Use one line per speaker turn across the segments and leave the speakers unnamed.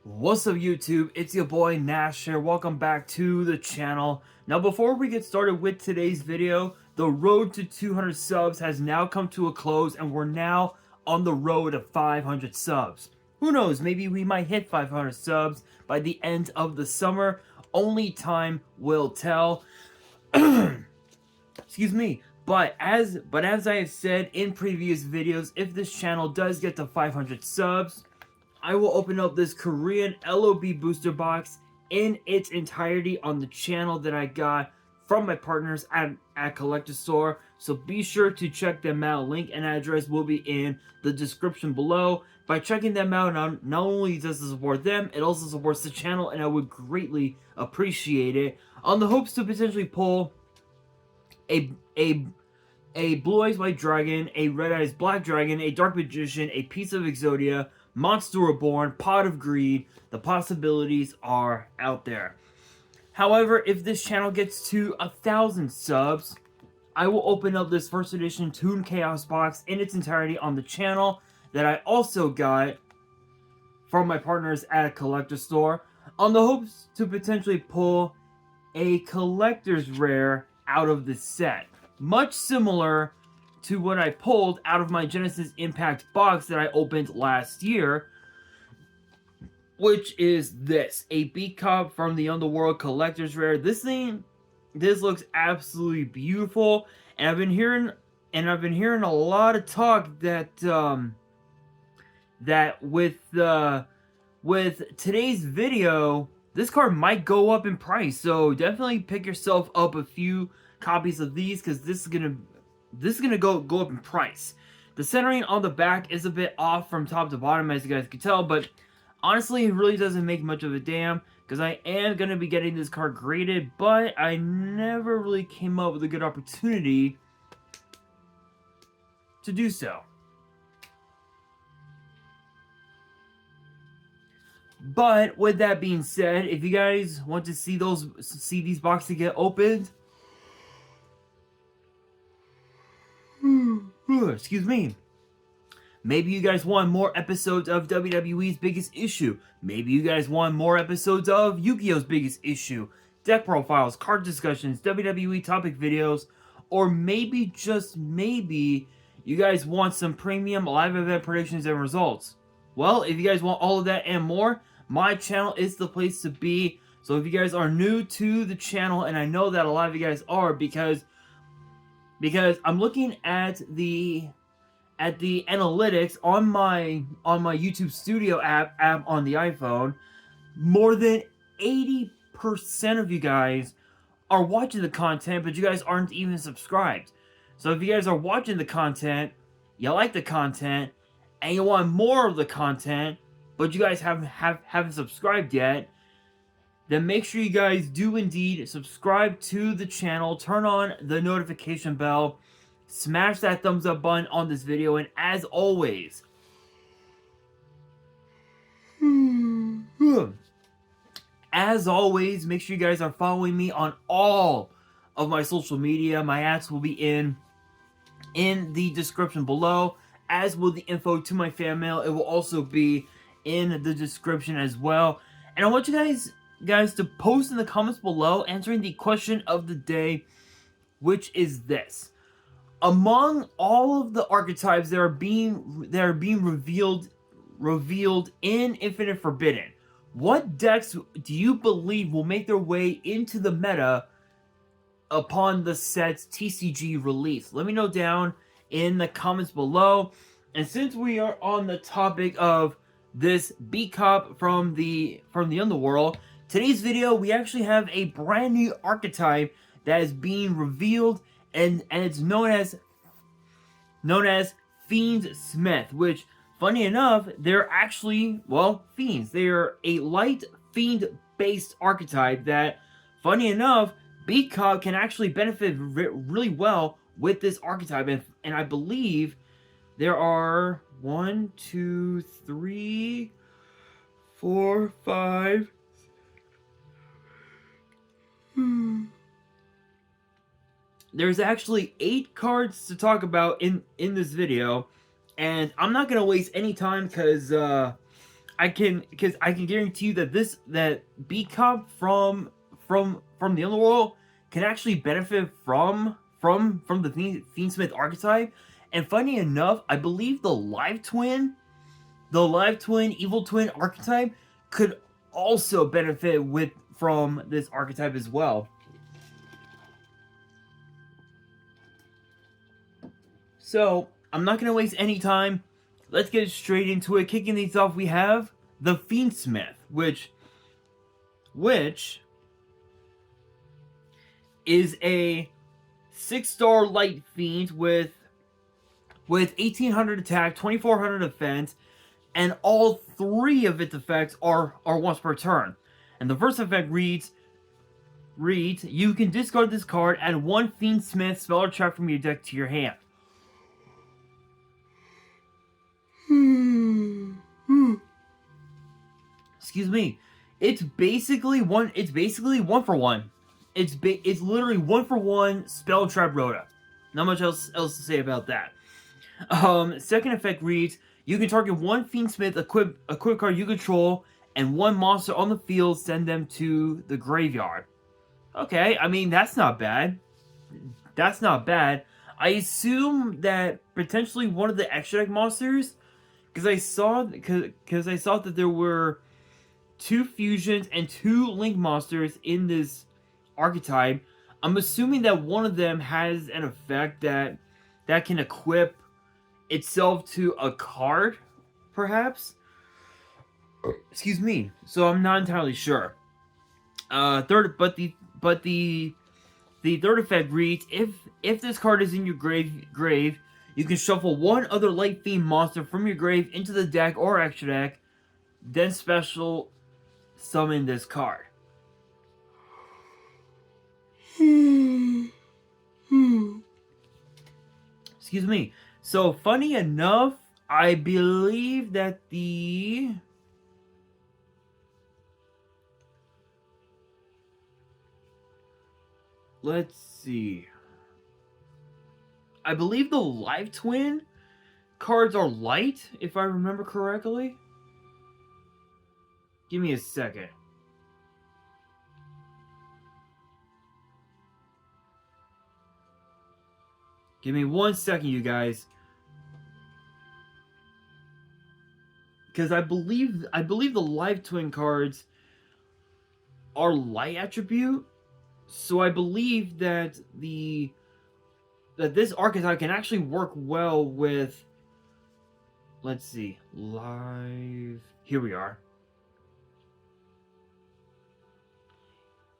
What's up YouTube, it's your boy Nash here, welcome back to the channel. Now before we get started with today's video, the road to 200 subs has now come to a close and we're now on the road to 500 subs. Who knows, maybe we might hit 500 subs by the end of the summer, only time will tell. Excuse me. But as I have said in previous videos, if this channel does get to 500 subs, I will open up this Korean LOB booster box in its entirety on the channel that I got from my partners at Collector Store. So be sure to check them out. Link and address will be in the description below. By checking them out, not only does it support them, it also supports the channel, and I would greatly appreciate it. On the hopes to potentially pull a Blue Eyes White Dragon, a Red Eyes Black Dragon, a Dark Magician, a Piece of Exodia, Monster Reborn, Pot of Greed. The possibilities are out there. However, if this channel gets to 1,000 subs, I will open up this first edition Toon Chaos box in its entirety on the channel that I also got from my partners at Collector Store, on the hopes to potentially pull a collector's rare out of this set. Much similar to what I pulled out of my Genesis Impact box that I opened last year, which is this, a Beat Cop from the Underworld Collector's Rare. This looks absolutely beautiful, and I've been hearing a lot of talk that that with today's video, this card might go up in price. So definitely pick yourself up a few copies of these, because this is gonna go up in price. The centering on the back is a bit off from top to bottom, as you guys can tell, but honestly, it really doesn't make much of a damn, because I am gonna be getting this card graded, but I never really came up with a good opportunity to do so. But with that being said, if you guys want to see these boxes get opened, excuse me, maybe you guys want more episodes of WWE's Biggest Issue. Maybe you guys want more episodes of Yu-Gi-Oh's Biggest Issue, deck profiles, card discussions, WWE topic videos, or maybe, just maybe, you guys want some premium live event predictions and results. Well, if you guys want all of that and more, my channel is the place to be. So if you guys are new to the channel, and I know that a lot of you guys are, because I'm looking at the analytics on my YouTube Studio app on the iPhone, more than 80% of you guys are watching the content, but you guys aren't even subscribed. So if you guys are watching the content, you like the content, and you want more of the content, but you guys haven't subscribed yet, then make sure you guys do indeed subscribe to the channel, turn on the notification bell, smash that thumbs up button on this video, and as always, make sure you guys are following me on all of my social media. My ads will be in the description below, as will the info to my fan mail. It will also be in the description as well. And I want you guys to post in the comments below answering the question of the day, which is this: among all of the archetypes that are being revealed in Infinite Forbidden, what decks do you believe will make their way into the meta upon the set's TCG release? Let me know down in the comments below. And since we are on the topic of this Beat Cop from the Underworld, today's video we actually have a brand new archetype that is being revealed, and it's known as Fiendsmith, which, funny enough, they're actually, well, fiends. They're a light fiend based archetype that, funny enough, Beat Cop can actually benefit really well with this archetype, and I believe there are 1, 2, 3, 4, 5. There's actually 8 cards to talk about in this video, and I'm not gonna waste any time because because I can guarantee you that that B Comp from the Underworld can actually benefit from the Fiendsmith archetype. And funny enough, I believe the live twin, evil twin archetype could also benefit from this archetype as well. So, I'm not going to waste any time. Let's get straight into it. Kicking things off, we have the Fiendsmith, which is a 6-star light fiend with 1800 attack, 2400 defense, and all 3 of its effects are once per turn. And the first effect reads, you can discard this card, add 1 Fiendsmith spell or trap from your deck to your hand. Excuse me. It's basically one for one. It's literally 1-for-1 spell trap Rhoda. Not much else to say about that. Second effect reads, you can target 1 Fiendsmith, equip card you control, and 1 monster on the field, send them to the graveyard. Okay, I mean, that's not bad. That's not bad. I assume that potentially one of the extra deck monsters, because I saw that there were 2 fusions and 2 link monsters in this archetype. I'm assuming that one of them has an effect that can equip itself to a card, perhaps. Excuse me. So I'm not entirely sure. The third effect reads, if this card is in your grave, you can shuffle 1 other light fiend monster from your grave into the deck or extra deck, then special summon this card. Excuse me. So, funny enough, I believe that let's see. I believe the live twin cards are light, if I remember correctly. Give me a second. Give me 1 second, you guys. Because I believe the live twin cards are light attribute. So I believe that this archetype can actually work well with, let's see, live. Here we are.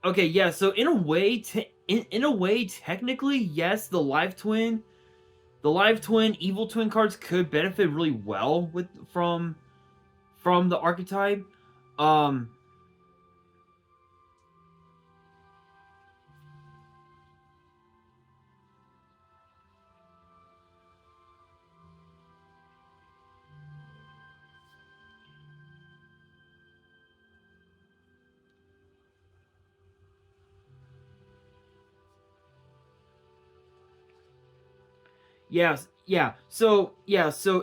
Okay, yeah. So in a way, technically, yes, the live twin, evil twin cards could benefit really well from the archetype. Yes, yeah. So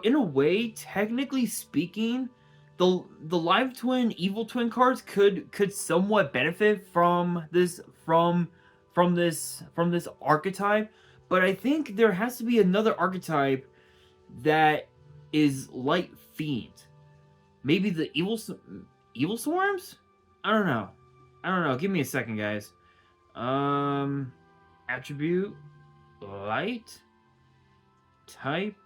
in a way, technically speaking, the live twin, evil twin cards could somewhat benefit from this archetype, but I think there has to be another archetype that is light fiend. Maybe the evil swarms? I don't know. Give me a second, guys. Attribute light type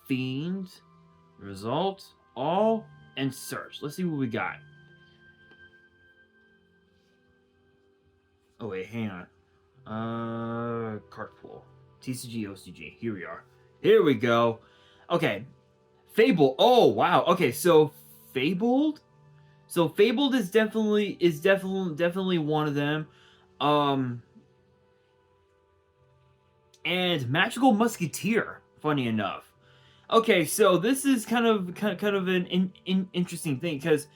fiend result all and search. Let's see what we got. Oh wait, hang on. Card pool. TCG, OCG. Here we are. Here we go. Okay. Fable. Oh wow. Okay, so Fabled. So Fabled is definitely one of them. And Magical Musketeer, funny enough. Okay, so this is kind of an interesting thing because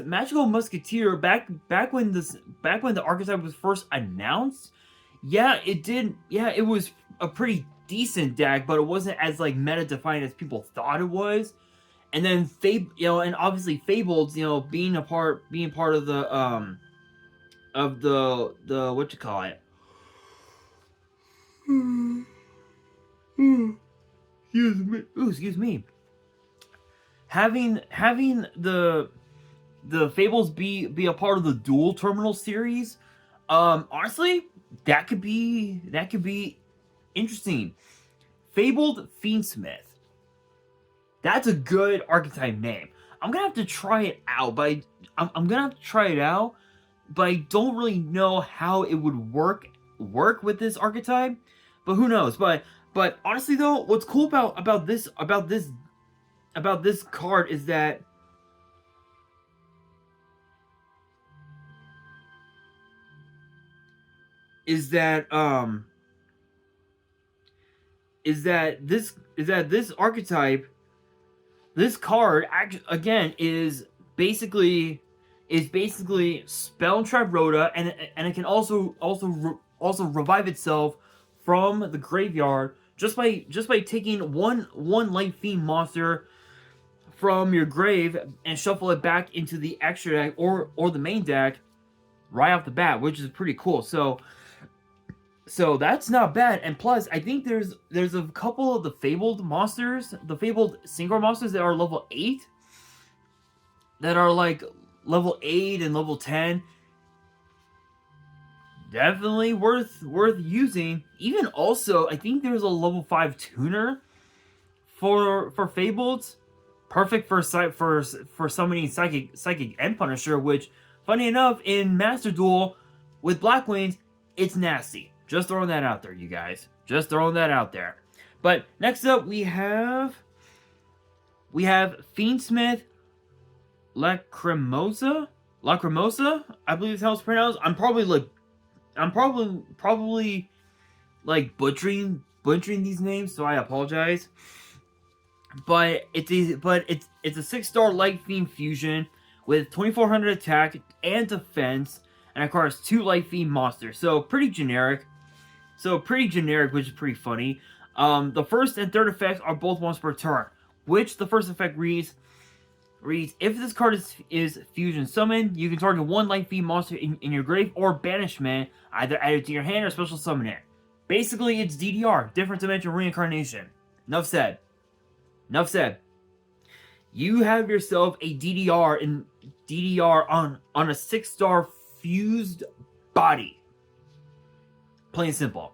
Magical Musketeer back when the archetype was first announced, it was a pretty decent deck, but it wasn't as like meta defined as people thought it was. And then and obviously Fabled, being part of the what you call it. Excuse me. Having the Fables be a part of the Dual Terminal series, honestly, that could be interesting. Fabled Fiendsmith. That's a good archetype name. I'm gonna have to try it out, but I'm gonna have to try it out, but I don't really know how it would work with this archetype. But who knows? But honestly though, what's cool about this card is that this archetype, this card again is basically spell trap Rhoda, and it can also revive itself from the graveyard just by taking one Light Fiend monster from your grave and shuffle it back into the extra deck or the main deck right off the bat, which is pretty cool. So that's not bad. And plus, I think there's a couple of the Fabled monsters, the Fabled Synchro monsters that are level 8, that are like level 8 and level 10. Definitely worth using. Even also, I think there's a level 5 tuner for Fabled, perfect for summoning Psychic End Punisher, which, funny enough, in Master Duel with Black Wings, it's nasty. Just throwing that out there, you guys. Just throwing that out there. But next up, we have Fiendsmith Lacrimosa, I believe is how it's pronounced. I'm probably like butchering these names, so I apologize. But it's a 6-star Light Fiend fusion with 2400 attack and defense, and of course 2 Light Fiend monsters. So pretty generic. Which is pretty funny. The first and third effects are both once per turn, which the first effect reads, if this card is fusion summoned, you can target 1 Light Fiend monster in your grave or banishment, either add it to your hand or special summon it. Basically, it's DDR, Different Dimension Reincarnation. Enough said. You have yourself a DDR on a 6-star fused body. Plain simple.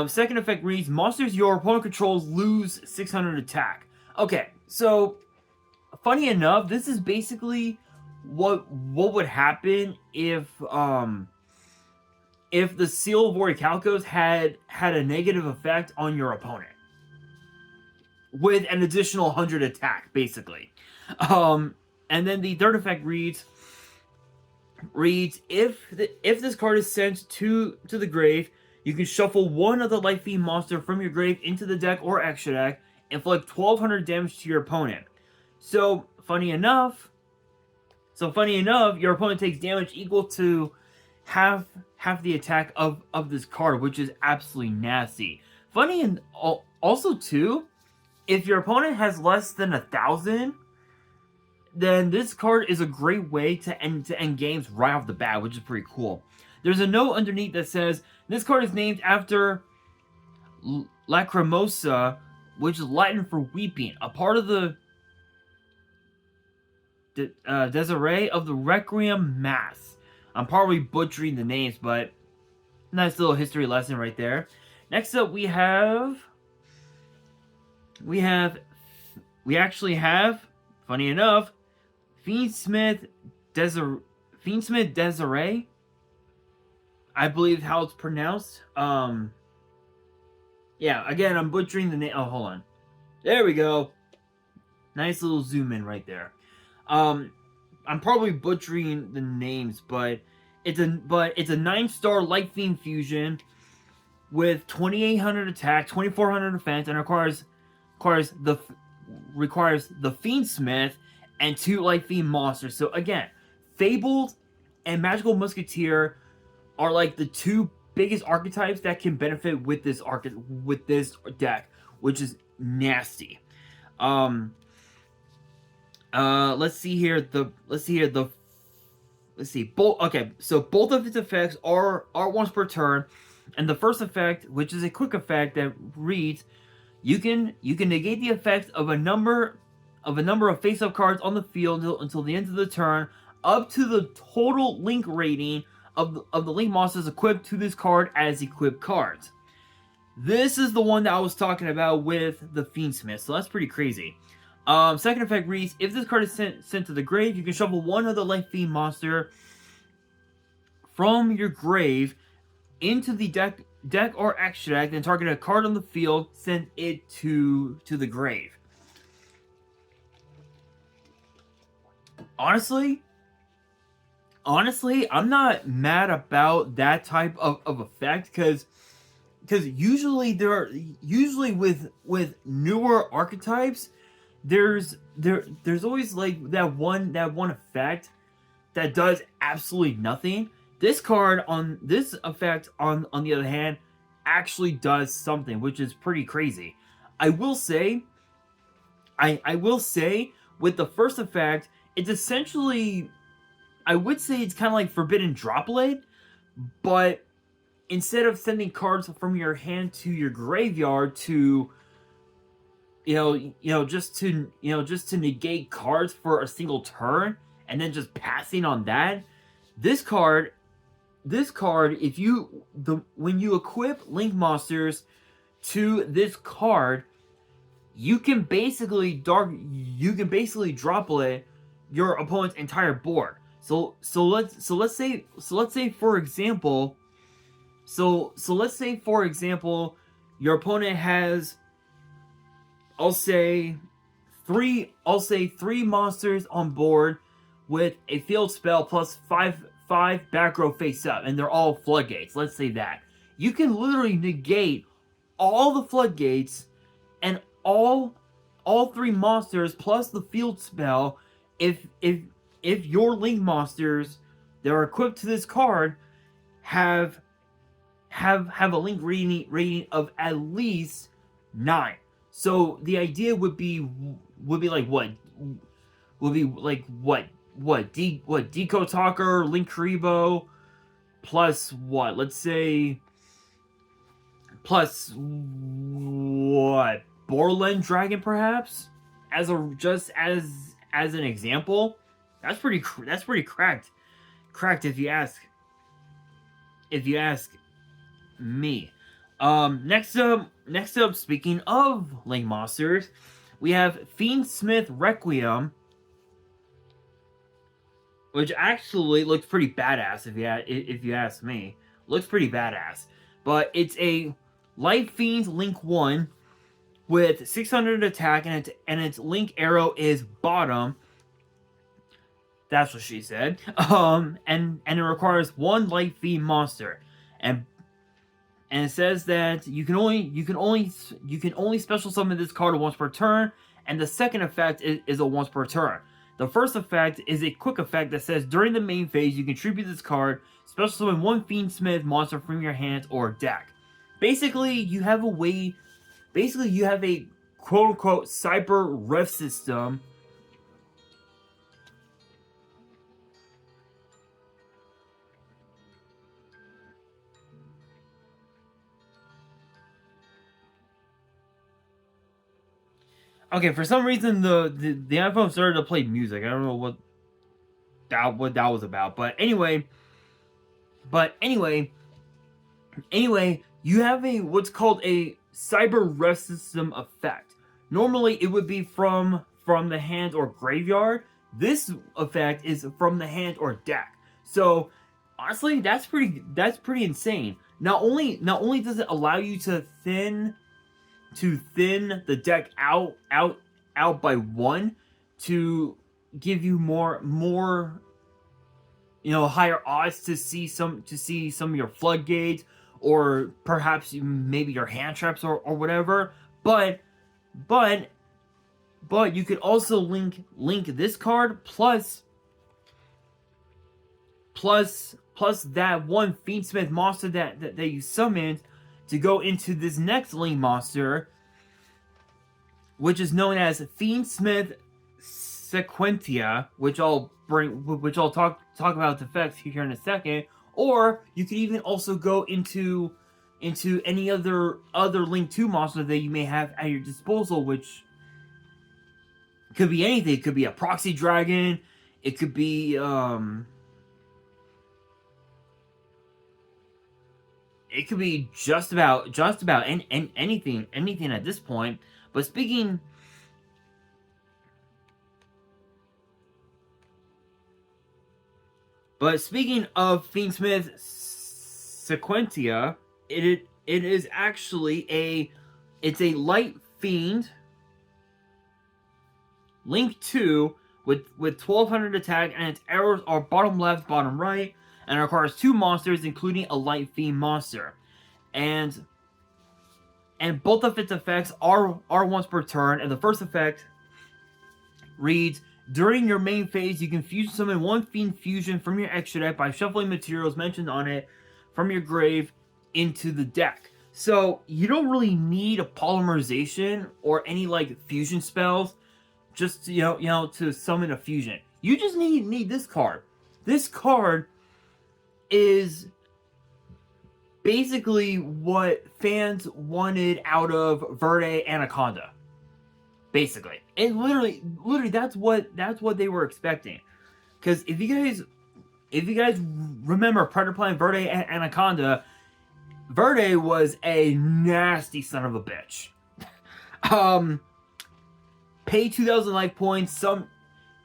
Second effect reads, monsters your opponent controls lose 600 attack. Okay, so funny enough, this is basically what would happen if the Seal of Orichalcos had a negative effect on your opponent with an additional 100 attack, basically. And then the third effect reads, if this card is sent to the grave, you can shuffle 1 of the Light Fiend monster from your grave into the deck or extra deck, inflict 1200 damage to your opponent. So funny enough, your opponent takes damage equal to half the attack of this card, which is absolutely nasty. Funny, and also too, if your opponent has less than 1,000, then this card is a great way to end games right off the bat, which is pretty cool. There's a note underneath that says, this card is named after Lacrimosa, which is Latin for weeping, a part of the Desiree of the Requiem Mass. I'm probably butchering the names, but nice little history lesson right there. Next up, we actually have, funny enough, Fiendsmith Desiree, I believe how it's pronounced. Yeah, again, I'm butchering the name. Oh, hold on. There we go. Nice little zoom in right there. I'm probably butchering the names, but it's a 9-star Light Fiend fusion with 2800 attack, 2400 defense, and requires the Fiendsmith and 2 Light Fiend monsters. So again, Fabled and Magical Musketeer are like the 2 biggest archetypes that can benefit with this deck, which is nasty. Let's see here. Both. Okay, so both of its effects are once per turn, and the first effect, which is a quick effect that reads, you can negate the effect of a number of face-up cards on the field until the end of the turn, up to the total link rating of the link monsters equipped to this card as equipped cards. This is the one that I was talking about with the Fiendsmith, so that's pretty crazy. Second effect reads, if this card is sent to the grave, you can shuffle one other Life Fiend monster from your grave into the deck or extra deck, and target a card on the field, send it to the grave. Honestly, I'm not mad about that type of effect, because usually with newer archetypes, there's always like that one effect that does absolutely nothing. This effect on the other hand actually does something, which is pretty crazy. I will say with the first effect, it's essentially, I would say it's kind of like Forbidden Droplet, but instead of sending cards from your hand to your graveyard to just to negate cards for a single turn and then just passing on that, this card, when you equip link monsters to this card, you can basically droplet your opponent's entire board. So let's say for example, your opponent has, I'll say three monsters on board with a field spell plus five back row face up, and they're all floodgates. Let's say that. You can literally negate all the floodgates and all three monsters plus the field spell if your link monsters that are equipped to this card have a link rating of at least 9. So the idea would be like what? Deco Talker, Link Karibo, plus what? Let's say plus what? Borland Dragon, perhaps, as an example. That's pretty cracked if you ask me. Next up, speaking of link monsters, we have Fiendsmith Requiem, which actually looks pretty badass if you ask me. Looks pretty badass. But it's a Life Fiends Link 1 with 600 attack, and its link arrow is bottom. That's what she said. And it requires one Life Fiend monster, and it says that you can only special summon this card once per turn, and the second effect is a once per turn. The first effect is a quick effect that says during the main phase you can tribute this card, special summon one Fiendsmith monster from your hands or deck. Basically, you have a quote unquote cyber ref system. Okay, for some reason the iPhone started to play music. I don't know what that was about, but anyway, you have what's called a cyber ref system effect. Normally, it would be from the hand or graveyard. This effect is from the hand or deck. So honestly, that's pretty insane. Not only does it allow you to thin the deck out by 1 to give you more higher odds to see some of your floodgates, or perhaps maybe your hand traps or whatever, but you could also link this card plus that one Fiendsmith monster that you summoned to go into this next link monster, which is known as Fiendsmith Sequentia, which I'll talk about its effects here in a second, or you could even also go into any other Link 2 monster that you may have at your disposal, which could be anything. It could be a proxy dragon, it could be just about anything at this point. But speaking of Fiendsmith Sequentia, it is actually it's a light fiend Link 2 with 1200 attack, and its arrows are bottom left, bottom right, and it requires 2 monsters, including a light fiend monster. And both of its effects are once per turn, and the first effect reads: during your main phase, you can fusion summon 1 fiend fusion from your extra deck by shuffling materials mentioned on it from your grave into the deck. So you don't really need a polymerization or any like fusion spells just to, you know, to summon a fusion. You just need this card. This card is basically what fans wanted out of Verde Anaconda. Basically, and literally, that's what they were expecting. Because if you guys remember Predator Plan Verde Anaconda, Verde was a nasty son of a bitch. Pay 2,000 life points.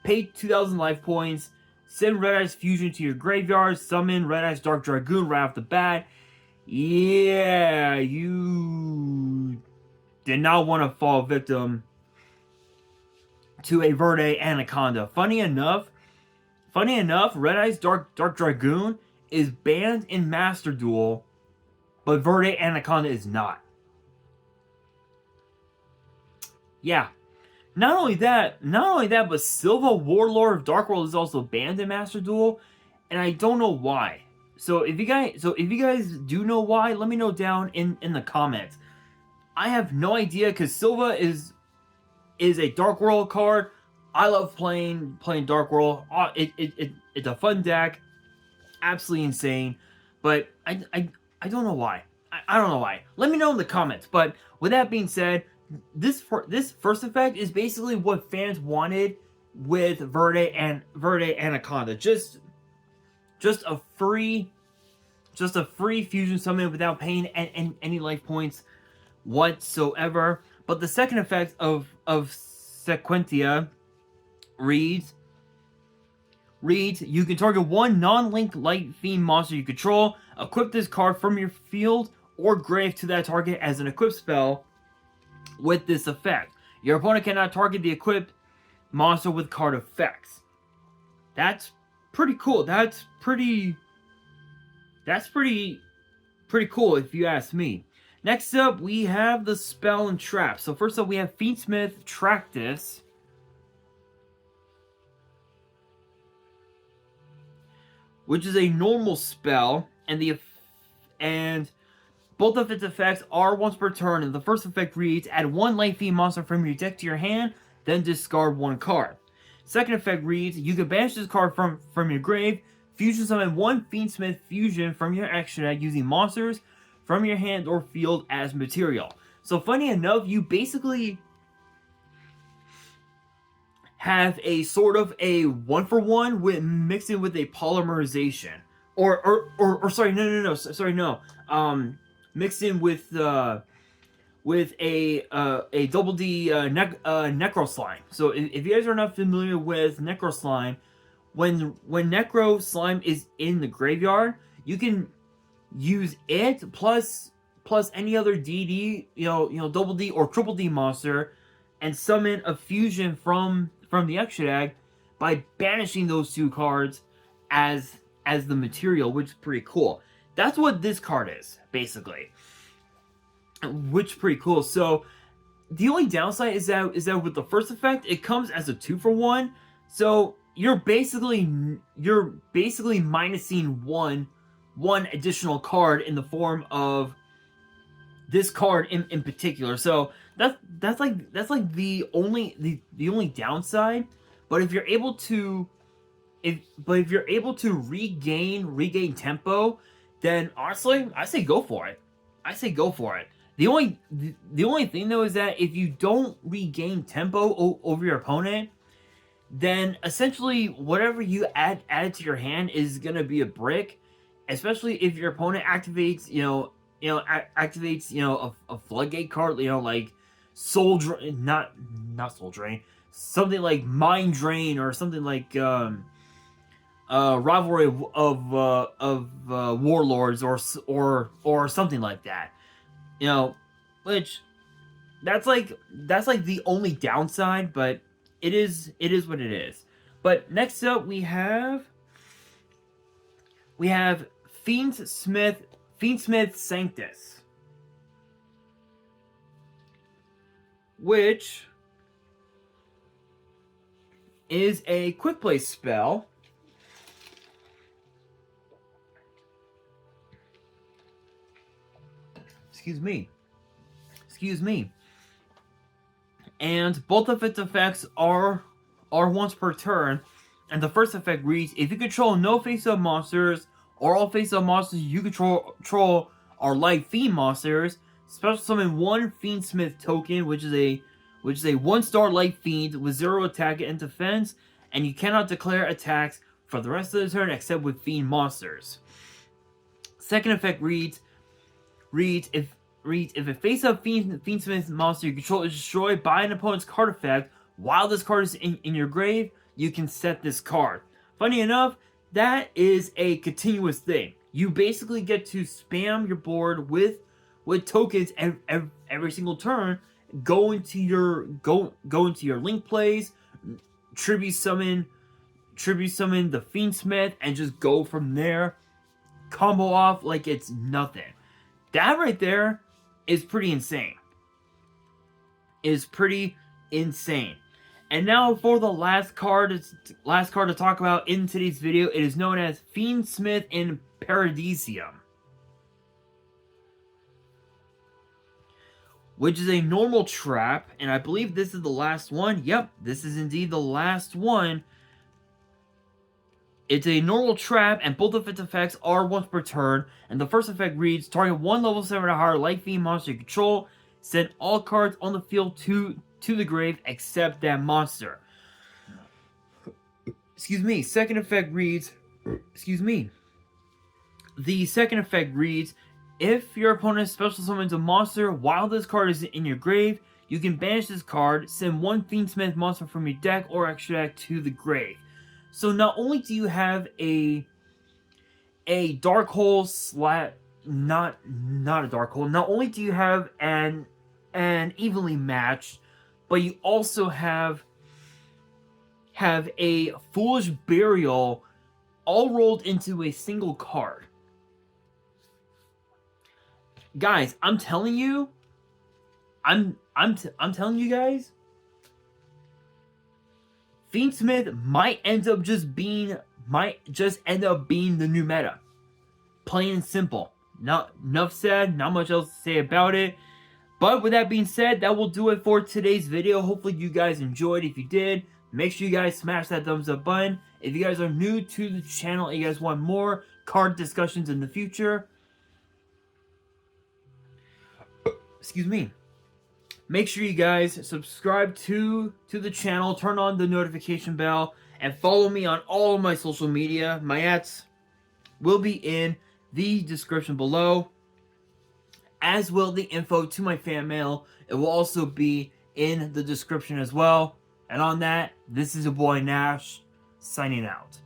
Pay 2,000 life points. Send Red Eyes Fusion to your graveyard. Summon Red Eyes Dark Dragoon right off the bat. Yeah, you did not want to fall victim to a Verde Anaconda. Funny enough, Red Eyes Dark Dragoon is banned in Master Duel, but Verde Anaconda is not. Yeah. Not only that, but Silva Warlord of Dark World is also banned in Master Duel, and I don't know why. So if you guys do know why, let me know down in the comments. I have no idea, because Silva is a Dark World card. I love playing Dark World. It's a fun deck, absolutely insane. But I don't know why. I don't know why. Let me know in the comments. But with that being said, this first effect is basically what fans wanted with Verde Anaconda. Just a free fusion summon without paying any life points whatsoever. But the second effect of Sequentia reads, you can target 1 non-link light fiend monster you control, equip this card from your field or grave to that target as an equip spell with this effect. Your opponent cannot target the equipped monster with card effects. That's pretty cool. That's pretty cool if you ask me. Next up, we have the spell and trap. So first up, we have Fiendsmith Tractus, which is a normal spell, and both of its effects are once per turn. And the first effect reads: add 1 light fiend monster from your deck to your hand, then discard 1 card. Second effect reads: you can banish this card from your grave, fusion summon 1 Fiendsmith fusion from your extra deck using monsters from your hand or field as material. So funny enough, you basically have a sort of a 1-for-1 with mixed in with a polymerization, mixed in with a double D Necro Slime. So if you guys are not familiar with Necro Slime, when Necro Slime is in the graveyard, you can use it plus any other DD, double D or triple D monster, and summon a fusion from the extra deck by banishing those 2 cards as the material, which is pretty cool. That's what this card is, basically. Which is pretty cool. So the only downside is that with the first effect, it comes as a 2-for-1. So you're basically minusing one additional card in the form of this card in particular. So that's like the only downside. But if you're able to, if you're able to regain tempo, then honestly, I say go for it. I say go for it. The only thing though is that if you don't regain tempo over your opponent, then essentially whatever you add to your hand is gonna be a brick. Especially if your opponent activates, activates, a floodgate card, like soul drain, not soul drain, something like mind drain or something like rivalry of warlords or something like that. Which that's like the only downside, but it is what it is. But next up we have Fiendsmith Sanctus, which is a quick play spell. Excuse me. And both of its effects are once per turn. And the first effect reads: if you control no face-up monsters, or all face-up monsters you control are like fiend monsters, special summon one Fiendsmith token, which is a 1-star light fiend with 0 attack and defense, and you cannot declare attacks for the rest of the turn except with fiend monsters. Second effect reads if a face-up Fiendsmith monster you control is destroyed by an opponent's card effect while this card is in your grave, you can set this card. Funny enough, that is a continuous thing. You basically get to spam your board with tokens every single turn. Go into your link plays, tribute summon the Fiendsmith, and just go from there. Combo off like it's nothing. That right there is pretty insane. And now for the last card to talk about in today's video, it is known as Fiendsmith in Paradisium, which is a normal trap, and I believe this is the last one. Yep, this is indeed the last one. It's a normal trap, and both of its effects are once per turn. And the first effect reads: target one level 7 or higher light fiend monster you control. Send all cards on the field to the grave except that monster. Second effect reads... The second effect reads: if your opponent special summons a monster while this card is in your grave, you can banish this card, send one Fiendsmith monster from your deck or extra deck to the grave. So not only do you have a dark hole not a dark hole, not only do you have an evenly matched, but you also have a Foolish Burial all rolled into a single card. Guys, I'm telling you guys, Fiendsmith might end up just end up being the new meta. Plain and simple. Not enough said, not much else to say about it. But with that being said, that will do it for today's video. Hopefully you guys enjoyed. If you did, make sure you guys smash that thumbs up button. If you guys are new to the channel and you guys want more card discussions in the future, make sure you guys subscribe to the channel, turn on the notification bell, and follow me on all of my social media. My ads will be in the description below, as will the info to my fan mail. It will also be in the description as well. And on that, this is your boy Nash, signing out.